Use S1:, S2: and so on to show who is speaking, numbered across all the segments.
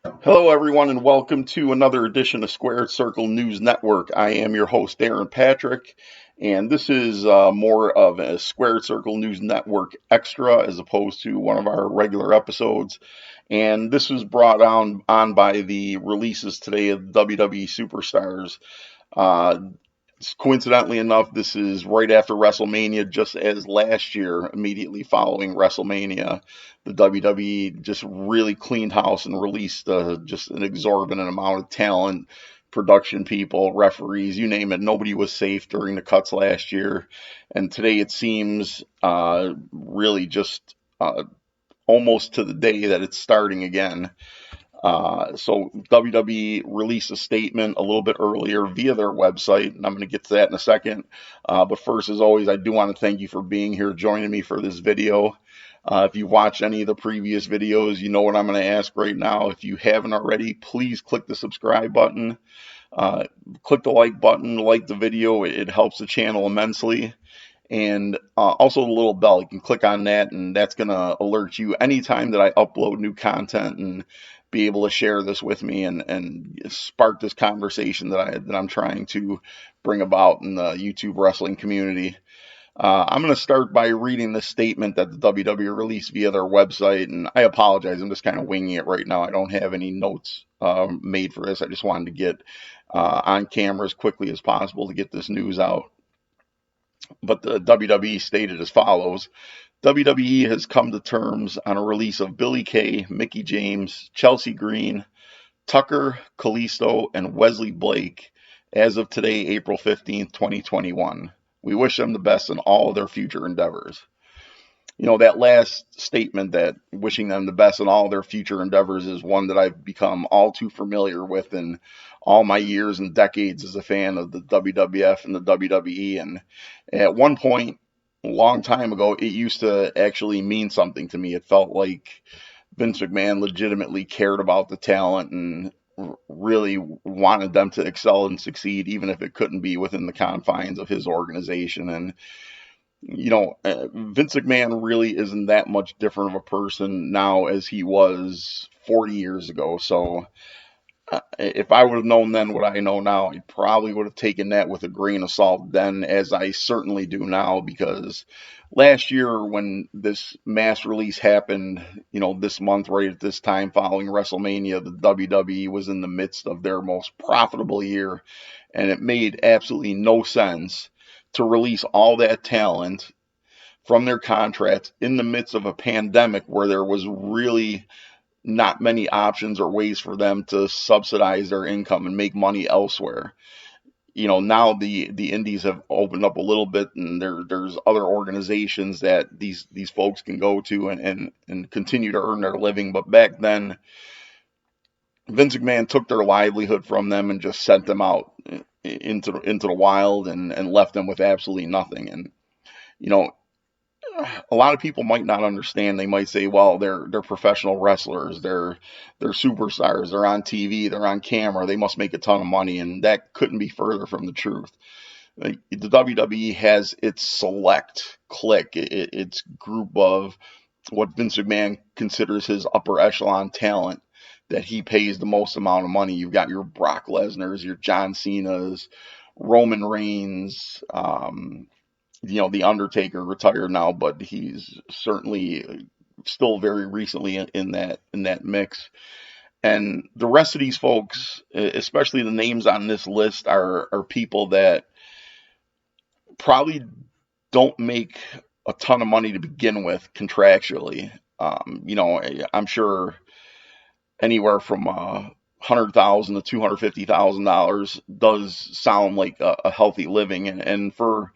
S1: Hello, everyone, and welcome to another edition of Squared Circle News Network. I am your host, Darren Patrick, and this is more of a Squared Circle News Network extra as opposed to one of our regular episodes. And this was brought on by the releases today of WWE Superstars. Uh, Coincidentally enough, this is right after WrestleMania, just as last year, immediately following WrestleMania, the WWE just really cleaned house and released just an exorbitant amount of talent, production people, referees, you name it. Nobody was safe during the cuts last year. And today it seems really just almost to the day that it's starting again. So WWE released a statement a little bit earlier via their website, and I'm going to get to that in a second. But first, as always, I do want to thank you for being here, joining me for this video. If you've watched any of the previous videos, you know what I'm going to ask right now. If you haven't already, please click the subscribe button. Uh, Click the like button, like the video. It helps the channel immensely. And also the little bell, you can click on that, and that's going to alert you anytime that I upload new content and be able to share this with me and spark this conversation that I'm trying to bring about in the YouTube wrestling community. I'm going to start by reading the statement that the WWE released via their website, and I apologize. I'm just kind of winging it right now. I don't have any notes made for this. I just wanted to get on camera as quickly as possible to get this news out. But the WWE stated as follows: WWE has come to terms on a release of Billy Kay, Mickie James, Chelsea Green, Tucker, Kalisto, and Wesley Blake as of today, April 15th, 2021. We wish them the best in all of their future endeavors. You know, that last statement, that wishing them the best in all their future endeavors, is one that I've become all too familiar with in all my years and decades as a fan of the WWF and the WWE. And at one point, a long time ago, it used to actually mean something to me. It felt like Vince McMahon legitimately cared about the talent and really wanted them to excel and succeed, even if it couldn't be within the confines of his organization. And Vince McMahon really isn't that much different of a person now as he was 40 years ago. So if I would have known then what I know now, I probably would have taken that with a grain of salt then, as I certainly do now, because last year when this mass release happened, this month, right at this time following WrestleMania, the WWE was in the midst of their most profitable year, and it made absolutely no sense to release all that talent from their contracts in the midst of a pandemic where there was really not many options or ways for them to subsidize their income and make money elsewhere. Now the indies have opened up a little bit, and there's other organizations that these folks can go to and continue to earn their living. But back then, Vince McMahon took their livelihood from them and just sent them out into the wild and left them with absolutely nothing. And you know, a lot of people might not understand. They might say, "Well, they're professional wrestlers. They're superstars. They're on TV. They're on camera. They must make a ton of money." And that couldn't be further from the truth. Like, the WWE has its select clique, its group of what Vince McMahon considers his upper echelon talent that he pays the most amount of money. You've got your Brock Lesnar's, your John Cena's, Roman Reigns. The Undertaker retired now, but he's certainly still very recently in that mix. And the rest of these folks, especially the names on this list, are people that probably don't make a ton of money to begin with contractually. I'm sure anywhere from $100,000 to $250,000 does sound like a healthy living, and for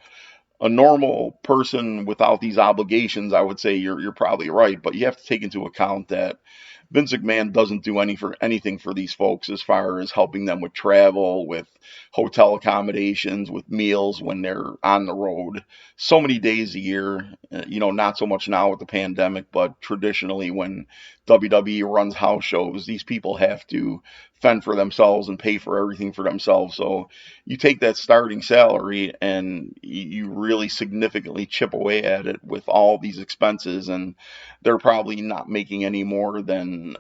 S1: a normal person without these obligations, I would say you're probably right. But you have to take into account that Vince McMahon doesn't do anything for these folks as far as helping them with travel, with hotel accommodations, with meals when they're on the road. So many days a year, not so much now with the pandemic, but traditionally when WWE runs house shows, these people have to fend for themselves and pay for everything for themselves. So you take that starting salary and you really significantly chip away at it with all these expenses, and they're probably not making any more than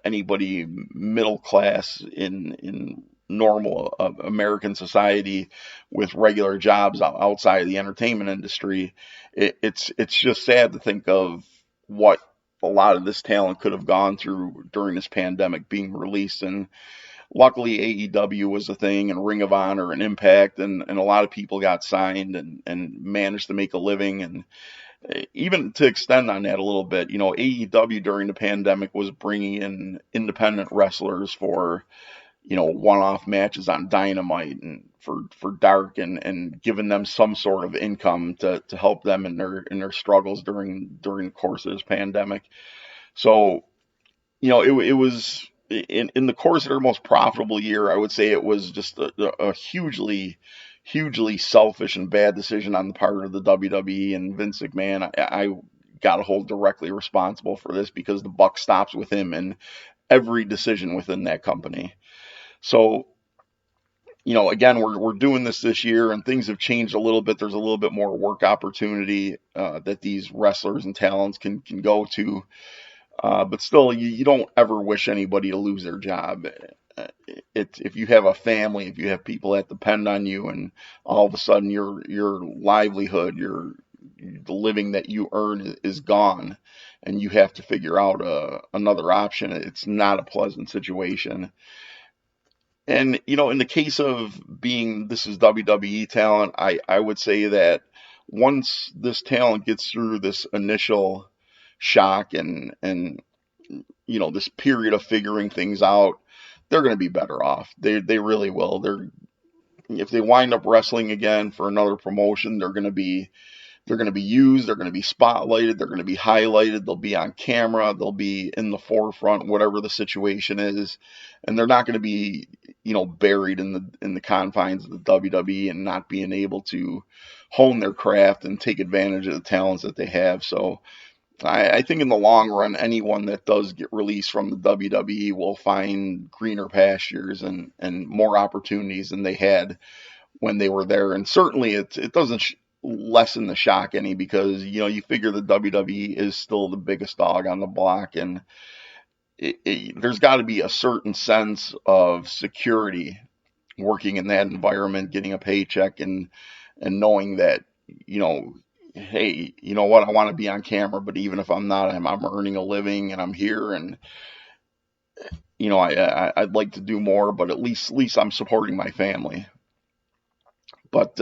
S1: anybody middle class in normal American society with regular jobs outside of the entertainment industry. It's just sad to think of what a lot of this talent could have gone through during this pandemic being released. And luckily AEW was a thing, and Ring of Honor and Impact, and a lot of people got signed and managed to make a living. And even to extend on that a little bit, AEW during the pandemic was bringing in independent wrestlers for, one-off matches on Dynamite and for Dark, and giving them some sort of income to help them in their struggles during the course of this pandemic. So, it was in the course of their most profitable year. I would say it was just a hugely selfish and bad decision on the part of the WWE and Vince McMahon. I got to hold directly responsible for this, because the buck stops with him in every decision within that company. So, again, we're doing this year, and things have changed a little bit. There's a little bit more work opportunity that these wrestlers and talents can go to. But still, you don't ever wish anybody to lose their job. If you have a family, if you have people that depend on you, and all of a sudden your livelihood, the living that you earn is gone, and you have to figure out another option, it's not a pleasant situation. And, in the case of this is WWE talent, I would say that once this talent gets through this initial shock and this period of figuring things out, they're going to be better off. They really will. If they wind up wrestling again for another promotion, they're going to be used, they're going to be spotlighted, they're going to be highlighted, they'll be on camera, they'll be in the forefront, whatever the situation is, and they're not going to be, buried in the confines of the WWE and not being able to hone their craft and take advantage of the talents that they have. So I think in the long run, anyone that does get released from the WWE will find greener pastures and more opportunities than they had when they were there. And certainly it doesn't lessen the shock any, because you figure the WWE is still the biggest dog on the block, and there's got to be a certain sense of security working in that environment, getting a paycheck, and knowing that, hey, you know what, I want to be on camera, but even if I'm not, I'm earning a living and I'm here, and I'd like to do more, but at least I'm supporting my family. But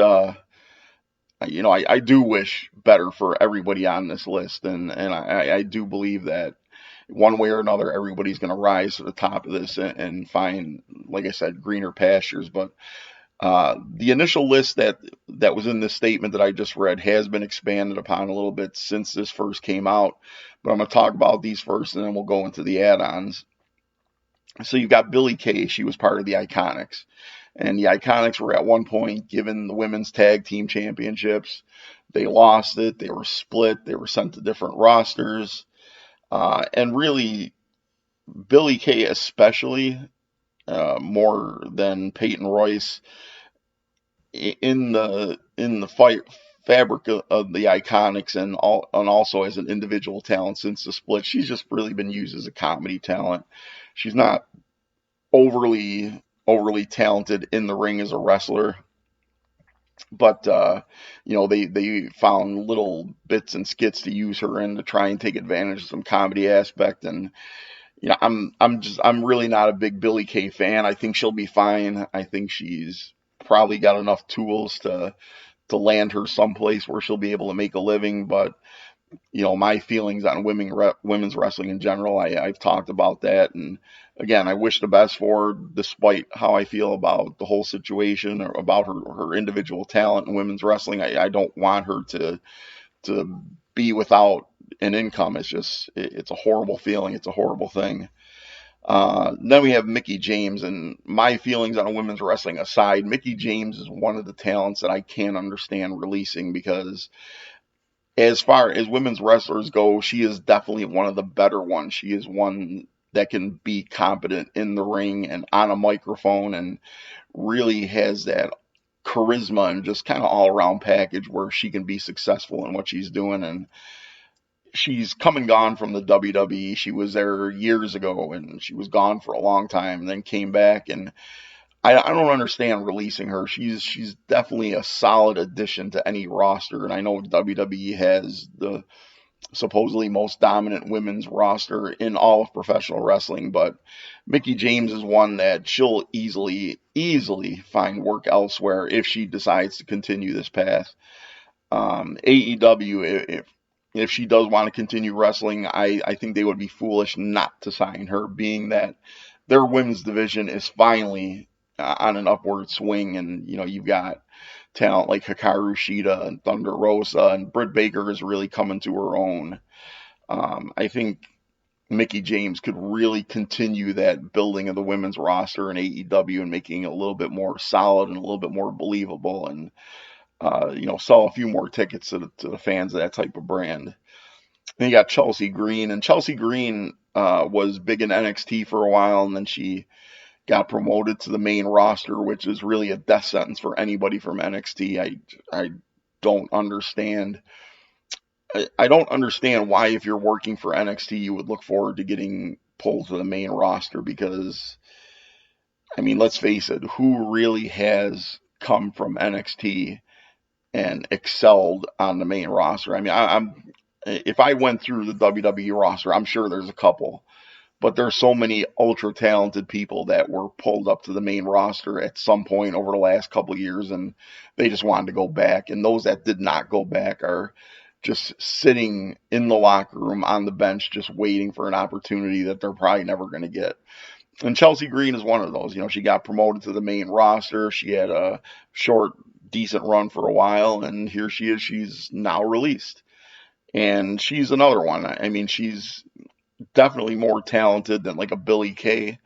S1: I do wish better for everybody on this list, and I do believe that one way or another, everybody's going to rise to the top of this and find, like I said, greener pastures. But the initial list that was in this statement that I just read has been expanded upon a little bit since this first came out. But I'm going to talk about these first, and then we'll go into the add-ons. So you've got Billie Kay. She was part of the Iconics. And the Iconics were at one point given the women's tag team championships. They lost it. They were split. They were sent to different rosters. And really, Billie Kay especially, more than Peyton Royce, in the fabric of the Iconics, and also as an individual talent since the split, she's just really been used as a comedy talent. She's not overly talented in the ring as a wrestler, but they found little bits and skits to use her in to try and take advantage of some comedy aspect. And I'm really not a big Billie Kay fan. I think she'll be fine. I think she's probably got enough tools to land her someplace where she'll be able to make a living. But my feelings on women's wrestling in general, I've talked about that. And again, I wish the best for her, despite how I feel about the whole situation, or about her individual talent in women's wrestling. I don't want her to be without an income. It's a horrible feeling. It's a horrible thing. Then we have Mickie James, and my feelings on women's wrestling aside, Mickie James is one of the talents that I can't understand releasing, because as far as women's wrestlers go, she is definitely one of the better ones. She is one that can be competent in the ring and on a microphone, and really has that charisma and just kind of all around package where she can be successful in what she's doing. And she's come and gone from the WWE. She was there years ago, and she was gone for a long time, and then came back. And I don't understand releasing her. She's definitely a solid addition to any roster, and I know WWE has the supposedly most dominant women's roster in all of professional wrestling, but Mickie James is one that she'll easily find work elsewhere if she decides to continue this path. AEW, if she does want to continue wrestling, I think they would be foolish not to sign her, being that their women's division is finally on an upward swing, and you've got talent like Hikaru Shida and Thunder Rosa, and Britt Baker is really coming to her own. I think Mickie James could really continue that building of the women's roster in AEW and making it a little bit more solid and a little bit more believable, and sell a few more tickets to the fans of that type of brand. Then you got Chelsea Green, and Chelsea Green was big in NXT for a while, and then she got promoted to the main roster, which is really a death sentence for anybody from NXT. I don't understand. I don't understand why, if you're working for NXT, you would look forward to getting pulled to the main roster, because, I mean, let's face it, who really has come from NXT and excelled on the main roster? I mean, if I went through the WWE roster, I'm sure there's a couple, but there's so many ultra talented people that were pulled up to the main roster at some point over the last couple of years, and they just wanted to go back. And those that did not go back are just sitting in the locker room on the bench, just waiting for an opportunity that they're probably never going to get. And Chelsea Green is one of those. She got promoted to the main roster. She had a short, decent run for a while, and here she is. She's now released. And she's another one. I mean, she's definitely more talented than like a Billie Kay.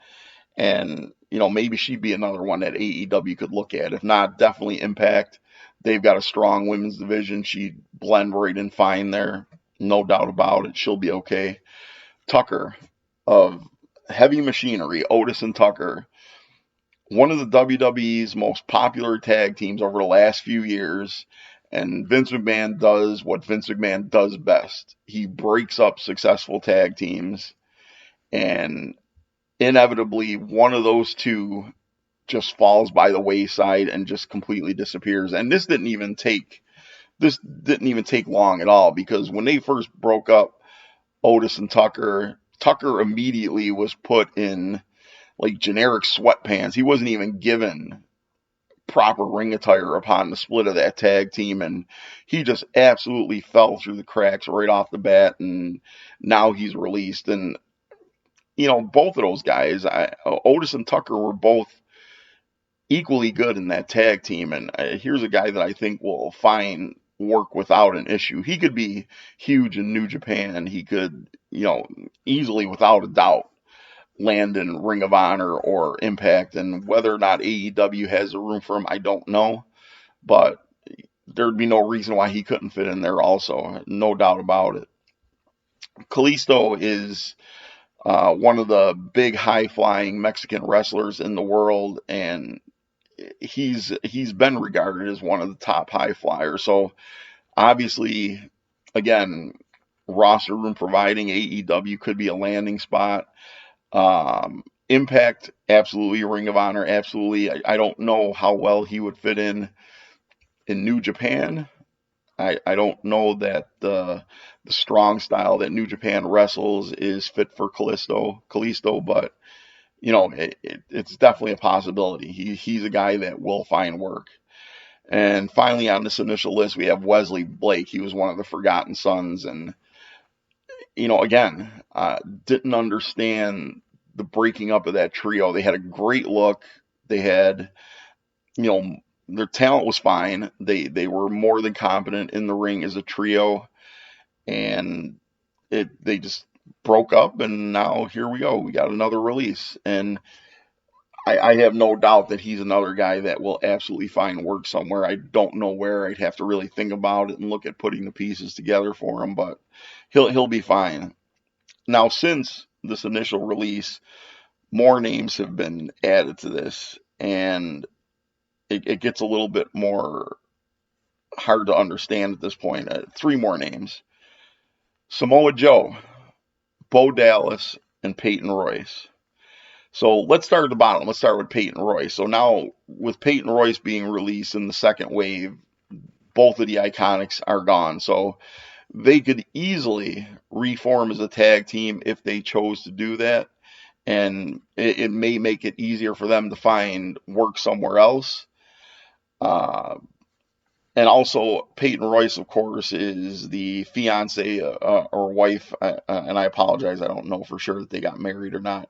S1: And, maybe she'd be another one that AEW could look at. If not, definitely Impact. They've got a strong women's division. She'd blend right in fine there. No doubt about it. She'll be okay. Tucker of Heavy Machinery, Otis and Tucker, one of the WWE's most popular tag teams over the last few years. And Vince McMahon does what Vince McMahon does best. He breaks up successful tag teams, and inevitably one of those two just falls by the wayside and just completely disappears. And this didn't even take long at all, because when they first broke up, Otis and Tucker immediately was put in like generic sweatpants. He wasn't even given proper ring attire upon the split of that tag team, and he just absolutely fell through the cracks right off the bat, and now he's released. And both of those guys, Otis and Tucker, were both equally good in that tag team, and here's a guy that I think will find work without an issue. He could be huge in New Japan. He could, easily, without a doubt, land in Ring of Honor or Impact, and whether or not AEW has a room for him, I don't know, but there'd be no reason why he couldn't fit in there also, no doubt about it. Kalisto is one of the big high-flying Mexican wrestlers in the world, and he's been regarded as one of the top high flyers. So obviously, again, roster room providing, AEW could be a landing spot. Impact, absolutely. Ring of Honor, absolutely. I don't know how well he would fit in New Japan. I don't know that the strong style that New Japan wrestles is fit for Kalisto, but it's definitely a possibility. He's a guy that will find work. And finally, on this initial list, we have Wesley Blake. He was one of the Forgotten Sons, and again, didn't understand the breaking up of that trio. They had a great look. They had, their talent was fine. They were more than competent in the ring as a trio, and they just broke up, and now here we go. We got another release, and I have no doubt that he's another guy that will absolutely find work somewhere. I don't know where. I'd have to really think about it and look at putting the pieces together for him, but he'll be fine. Now, since this initial release, more names have been added to this, and it gets a little bit more hard to understand at this point. 3 more names. Samoa Joe, Bo Dallas, and Peyton Royce. So let's start at the bottom. Let's start with Peyton Royce. So now, with Peyton Royce being released in the second wave, both of the Iconics are gone. So they could easily reform as a tag team if they chose to do that. And it may make it easier for them to find work somewhere else. Uh, and also, Peyton Royce, of course, is the fiance or wife. And I apologize, I don't know for sure that they got married or not.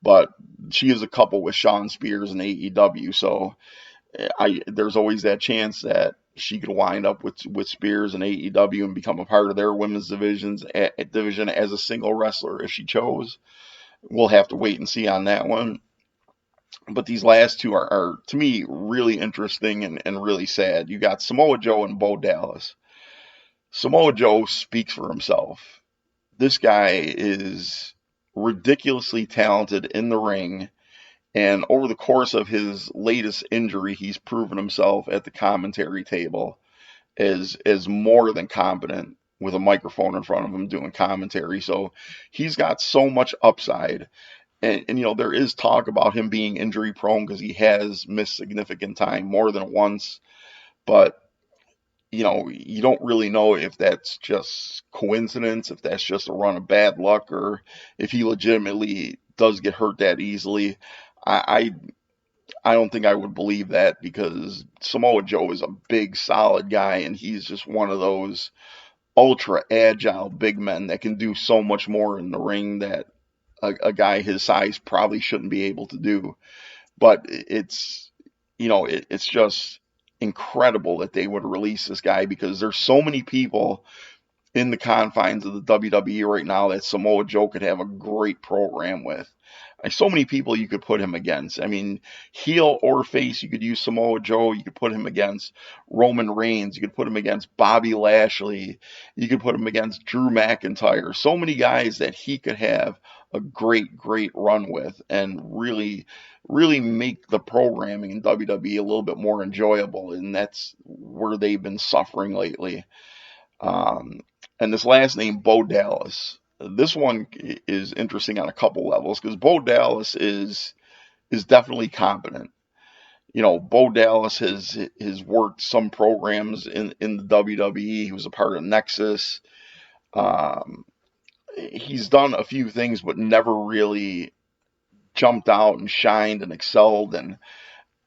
S1: But she is a couple with Shawn Spears in AEW. So there's always that chance that she could wind up with Spears in AEW and become a part of their women's division as a single wrestler if she chose. We'll have to wait and see on that one. But these last two are to me, really interesting and really sad. You got Samoa Joe and Bo Dallas. Samoa Joe speaks for himself. This guy is ridiculously talented in the ring. And over the course of his latest injury, he's proven himself at the commentary table as more than competent with a microphone in front of him doing commentary. So he's got so much upside. And you know, there is talk about him being injury prone because he has missed significant time more than once. But, you know, you don't really know if that's just coincidence, if that's just a run of bad luck, or if he legitimately does get hurt that easily. I I don't think I would believe that because Samoa Joe is a big, solid guy, and he's just one of those ultra agile big men that can do so much more in the ring that a guy his size probably shouldn't be able to do. But it's just incredible that they would release this guy because there's so many people in the confines of the WWE right now that Samoa Joe could have a great program with. So many people you could put him against. I mean, heel or face, you could use Samoa Joe. You could put him against Roman Reigns. You could put him against Bobby Lashley. You could put him against Drew McIntyre. So many guys that he could have a great, great run with and really, really make the programming in WWE a little bit more enjoyable. And that's where they've been suffering lately. Um, and this last name, Bo Dallas. This one is interesting on a couple levels because Bo Dallas is definitely competent. You know, Bo Dallas has worked some programs in the WWE. He was a part of Nexus. Um, he's done a few things, but never really jumped out and shined and excelled. And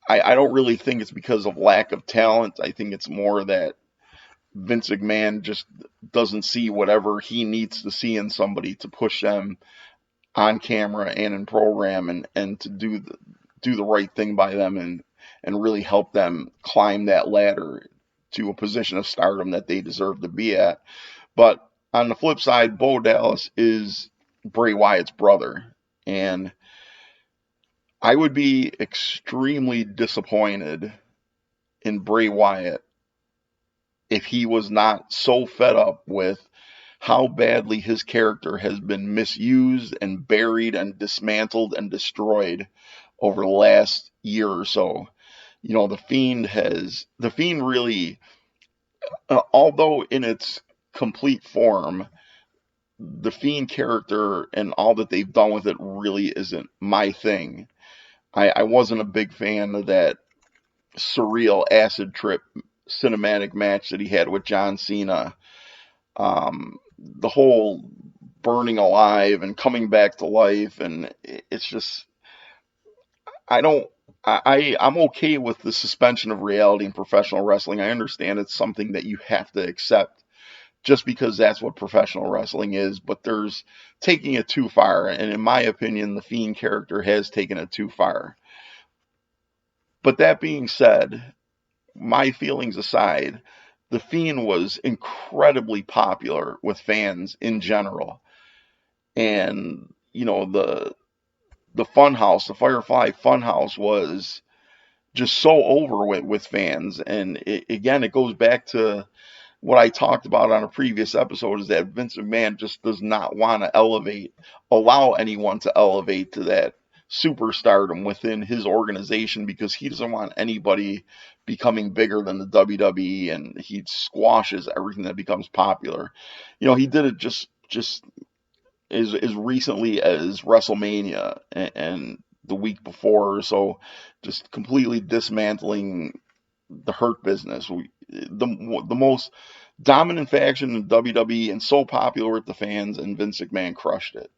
S1: I don't really think it's because of lack of talent. I think it's more that Vince McMahon just doesn't see whatever he needs to see in somebody to push them on camera and in program and to do the right thing by them and really help them climb that ladder to a position of stardom that they deserve to be at. But on the flip side, Bo Dallas is Bray Wyatt's brother, and I would be extremely disappointed in Bray Wyatt if he was not so fed up with how badly his character has been misused and buried and dismantled and destroyed over the last year or so. You know, the Fiend really, although in its complete form, the Fiend character and all that they've done with it really isn't my thing. I wasn't a big fan of that surreal acid trip cinematic match that he had with John Cena. The whole burning alive and coming back to life, and it's just I don't. I'm okay with the suspension of reality in professional wrestling. I understand it's something that you have to accept just because that's what professional wrestling is, but there's taking it too far. And in my opinion, the Fiend character has taken it too far. But that being said, my feelings aside, the Fiend was incredibly popular with fans in general. And, you know, the Funhouse, the Firefly Funhouse was just so over with fans. And again, it goes back to what I talked about on a previous episode is that Vince McMahon just does not want to allow anyone to elevate to that superstardom within his organization because he doesn't want anybody becoming bigger than the WWE, and he squashes everything that becomes popular. You know, he did it just just as recently as WrestleMania and the week before, so just completely dismantling the Hurt Business. The most dominant faction in WWE and so popular with the fans, and Vince McMahon crushed it.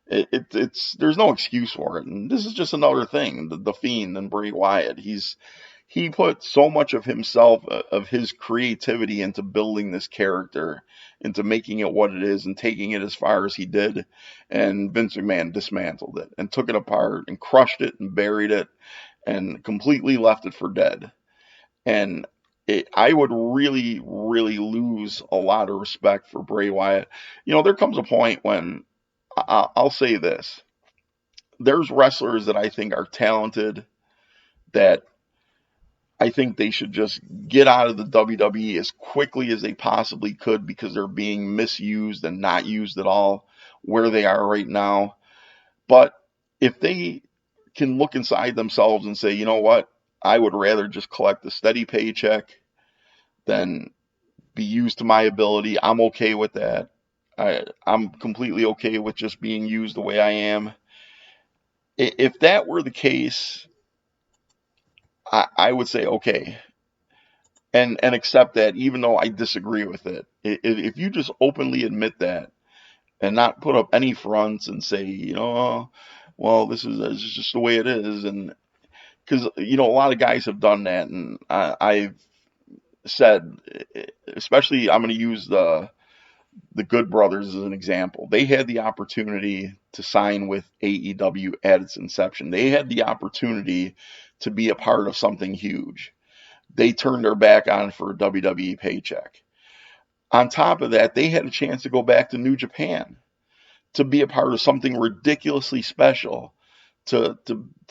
S1: It's there's no excuse for it, and this is just another thing. The Fiend and Bray Wyatt. He put so much of himself, of his creativity into building this character, into making it what it is, and taking it as far as he did. And Vince McMahon dismantled it and took it apart and crushed it and buried it and completely left it for dead. And I would really, really lose a lot of respect for Bray Wyatt. There comes a point when I'll say this: there's wrestlers that I think are talented that I think they should just get out of the WWE as quickly as they possibly could because they're being misused and not used at all where they are right now. But if they can look inside themselves and say, you know what, I would rather just collect a steady paycheck than be used to my ability. I'm okay with that. I'm completely okay with just being used the way I am. If that were the case, I would say okay, and accept that, even though I disagree with it. If you just openly admit that and not put up any fronts and say, well, this is just the way it is, and because a lot of guys have done that, and I've said, especially I'm going to use the Good Brothers as an example. They had the opportunity to sign with AEW at its inception. They had the opportunity to be a part of something huge. They turned their back on it for a WWE paycheck. On top of that, they had a chance to go back to New Japan to be a part of something ridiculously special, to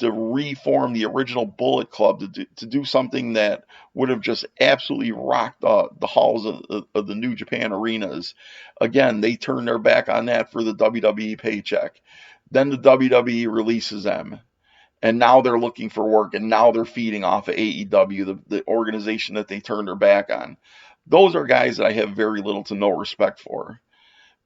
S1: reform the original Bullet Club, to do something that would have just absolutely rocked the halls of the New Japan arenas. Again, they turned their back on that for the WWE paycheck. Then the WWE releases them, and now they're looking for work, and now they're feeding off of AEW, the organization that they turned their back on. Those are guys that I have very little to no respect for.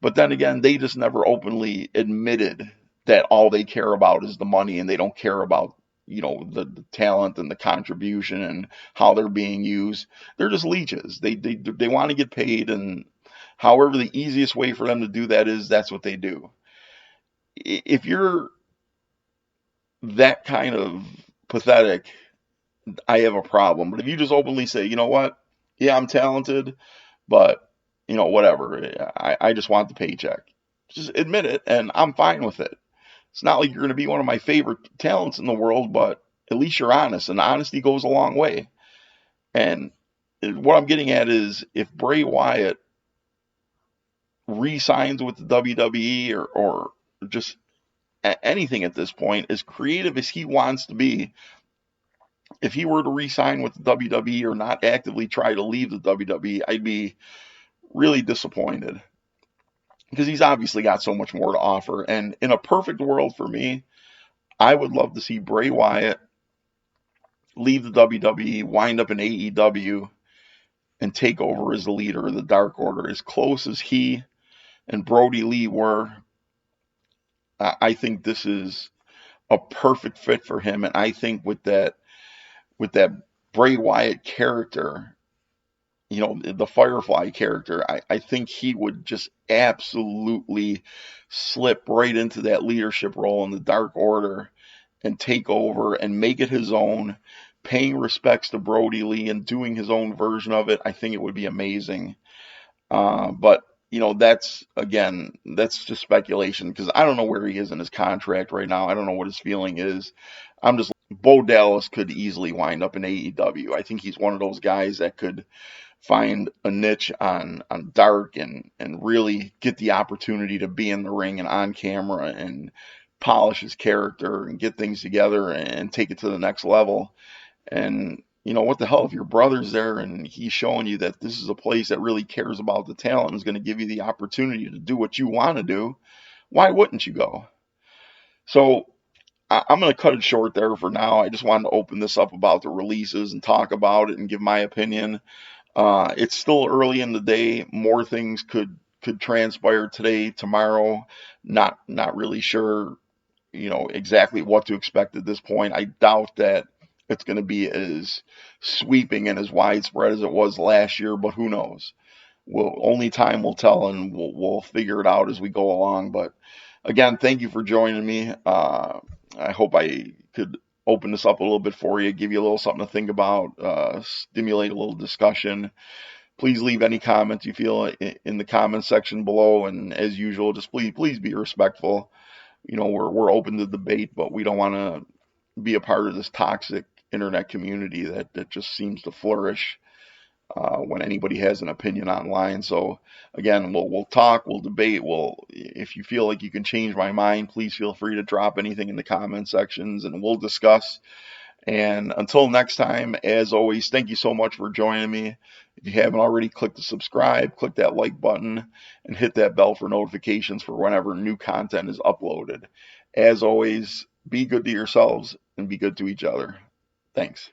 S1: But then again, they just never openly admitted that all they care about is the money, and they don't care about, the talent and the contribution and how they're being used. They're just leeches. They want to get paid, and however the easiest way for them to do that is, that's what they do. If you're that kind of pathetic, I have a problem. But if you just openly say, you know what, yeah, I'm talented, but whatever, I just want the paycheck. Just admit it, and I'm fine with it. It's not like you're going to be one of my favorite talents in the world, but at least you're honest, and honesty goes a long way. And what I'm getting at is, if Bray Wyatt re-signs with the WWE, or just anything at this point, as creative as he wants to be, if he were to re-sign with the WWE or not actively try to leave the WWE, I'd be really disappointed, because he's obviously got so much more to offer. And in a perfect world for me, I would love to see Bray Wyatt leave the WWE, wind up in AEW, and take over as the leader of the Dark Order. As close as he and Brody Lee were, I think this is a perfect fit for him. And I think with that Bray Wyatt character, the Firefly character, I think he would just absolutely slip right into that leadership role in the Dark Order and take over and make it his own, paying respects to Brody Lee and doing his own version of it. I think it would be amazing. But that's just speculation, because I don't know where he is in his contract right now. I don't know what his feeling is. Bo Dallas could easily wind up in AEW. I think he's one of those guys that could find a niche on dark, and really get the opportunity to be in the ring and on camera and polish his character and get things together and take it to the next level. And what the hell, if your brother's there and he's showing you that this is a place that really cares about the talent and is going to give you the opportunity to do what you want to do, why wouldn't you go? So I'm going to cut it short there for now. I just wanted to open this up about the releases and talk about it and give my opinion. It's still early in the day. More things could could transpire today, tomorrow. Not really sure, exactly what to expect at this point. I doubt that it's going to be as sweeping and as widespread as it was last year, but who knows? Only time will tell, and we'll figure it out as we go along. But again, thank you for joining me. I hope I could open this up a little bit for you, give you a little something to think about, stimulate a little discussion. Please leave any comments you feel in the comment section below, and as usual, just please be respectful. We're open to debate, but we don't want to be a part of this toxic internet community that just seems to flourish when anybody has an opinion online. So again, we'll talk, we'll debate. If you feel like you can change my mind, please feel free to drop anything in the comment sections, and we'll discuss. And until next time, as always, thank you so much for joining me. If you haven't already, click the subscribe, click that like button, and hit that bell for notifications for whenever new content is uploaded. As always, be good to yourselves and be good to each other. Thanks.